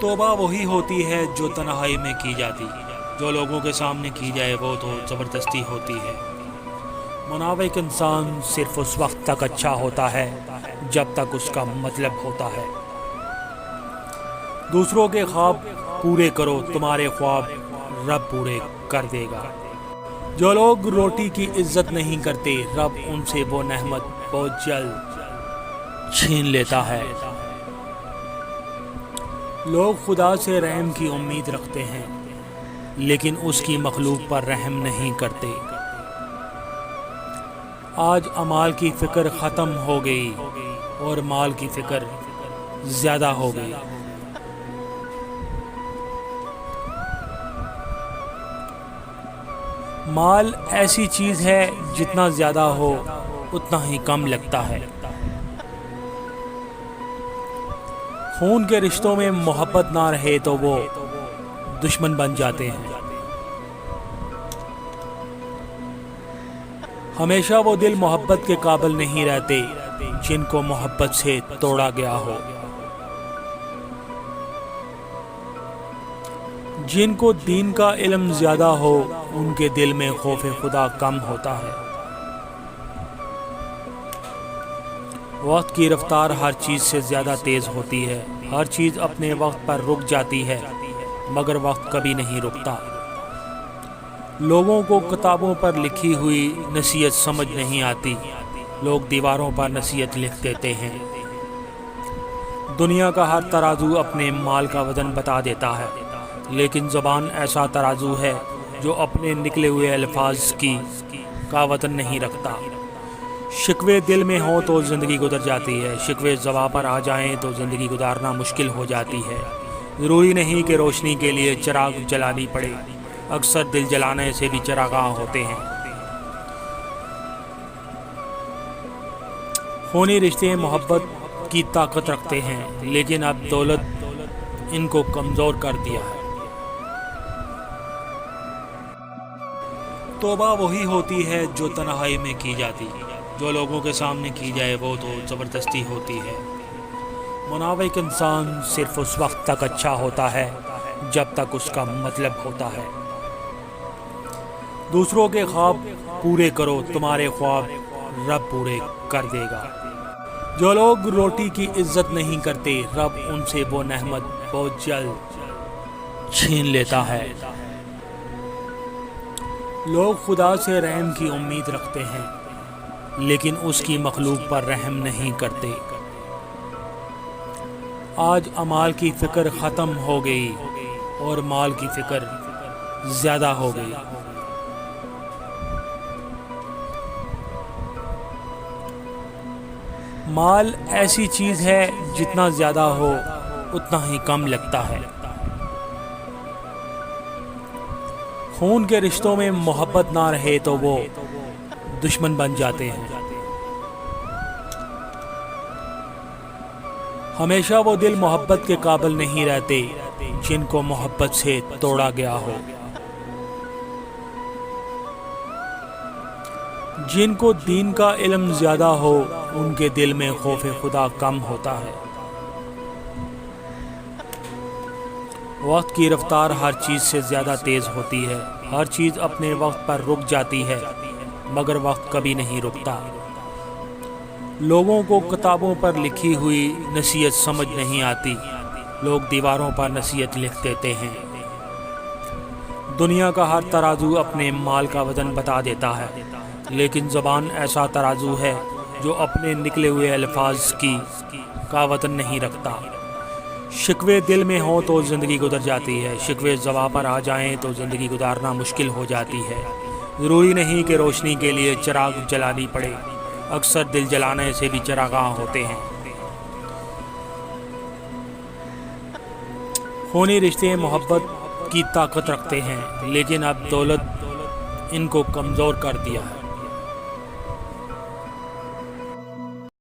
توبہ وہی ہوتی ہے جو تنہائی میں کی جاتی، جو لوگوں کے سامنے کی جائے وہ تو زبردستی ہوتی ہے۔ منافق انسان صرف اس وقت تک اچھا ہوتا ہے جب تک اس کا مطلب ہوتا ہے۔ دوسروں کے خواب پورے کرو، تمہارے خواب رب پورے کر دے گا۔ جو لوگ روٹی کی عزت نہیں کرتے، رب ان سے وہ نعمت بہت جلد چھین لیتا ہے۔ لوگ خدا سے رحم کی امید رکھتے ہیں لیکن اس کی مخلوق پر رحم نہیں کرتے۔ آج اعمال کی فکر ختم ہو گئی اور مال کی فکر زیادہ ہو گئی۔ مال ایسی چیز ہے جتنا زیادہ ہو اتنا ہی کم لگتا ہے۔ خون کے رشتوں میں محبت نہ رہے تو وہ دشمن بن جاتے ہیں۔ ہمیشہ وہ دل محبت کے قابل نہیں رہتے جن کو محبت سے توڑا گیا ہو۔ جن کو دین کا علم زیادہ ہو ان کے دل میں خوف خدا کم ہوتا ہے۔ وقت کی رفتار ہر چیز سے زیادہ تیز ہوتی ہے۔ ہر چیز اپنے وقت پر رک جاتی ہے مگر وقت کبھی نہیں رکتا۔ لوگوں کو کتابوں پر لکھی ہوئی نصیحت سمجھ نہیں آتی، لوگ دیواروں پر نصیحت لکھ دیتے ہیں۔ دنیا کا ہر ترازو اپنے مال کا وزن بتا دیتا ہے لیکن زبان ایسا ترازو ہے جو اپنے نکلے ہوئے الفاظ کا وزن نہیں رکھتا۔ شکوے دل میں ہوں تو زندگی گزر جاتی ہے، شکوے زبان پر آ جائیں تو زندگی گزارنا مشکل ہو جاتی ہے۔ ضروری نہیں کہ روشنی کے لیے چراغ جلانی پڑے، اکثر دل جلانے سے بھی چراغاں ہوتے ہیں۔ خونی رشتے محبت کی طاقت رکھتے ہیں لیکن اب دولت ان کو کمزور کر دیا ہے۔ توبہ وہی ہوتی ہے جو تنہائی میں کی جاتی، جو لوگوں کے سامنے کی جائے وہ تو زبردستی ہوتی ہے۔ منافق انسان صرف اس وقت تک اچھا ہوتا ہے جب تک اس کا مطلب ہوتا ہے۔ دوسروں کے خواب پورے کرو، تمہارے خواب رب پورے کر دے گا۔ جو لوگ روٹی کی عزت نہیں کرتے، رب ان سے وہ نعمت بہت جلد چھین لیتا ہے۔ لوگ خدا سے رحم کی امید رکھتے ہیں لیکن اس کی مخلوق پر رحم نہیں کرتے۔ آج اعمال کی فکر ختم ہو گئی اور مال کی فکر زیادہ ہو گئی۔ مال ایسی چیز ہے جتنا زیادہ ہو اتنا ہی کم لگتا ہے۔ خون کے رشتوں میں محبت نہ رہے تو وہ دشمن بن جاتے ہیں۔ ہمیشہ وہ دل محبت کے قابل نہیں رہتے جن کو محبت سے توڑا گیا ہو۔ جن کو دین کا علم زیادہ ہو ان کے دل میں خوف خدا کم ہوتا ہے۔ وقت کی رفتار ہر چیز سے زیادہ تیز ہوتی ہے۔ ہر چیز اپنے وقت پر رک جاتی ہے مگر وقت کبھی نہیں رکتا۔ لوگوں کو کتابوں پر لکھی ہوئی نصیحت سمجھ نہیں آتی، لوگ دیواروں پر نصیحت لکھ دیتے ہیں۔ دنیا کا ہر ترازو اپنے مال کا وزن بتا دیتا ہے لیکن زبان ایسا ترازو ہے جو اپنے نکلے ہوئے الفاظ کا وزن نہیں رکھتا۔ شکوے دل میں ہوں تو زندگی گزر جاتی ہے، شکوے زبان پر آ جائیں تو زندگی گزارنا مشکل ہو جاتی ہے۔ ضروری نہیں کہ روشنی کے لیے چراغ جلانی پڑے، اکثر دل جلانے سے بھی چراغاں ہوتے ہیں۔ خونی رشتے محبت کی طاقت رکھتے ہیں لیکن اب دولت ان کو کمزور کر دیا ہے۔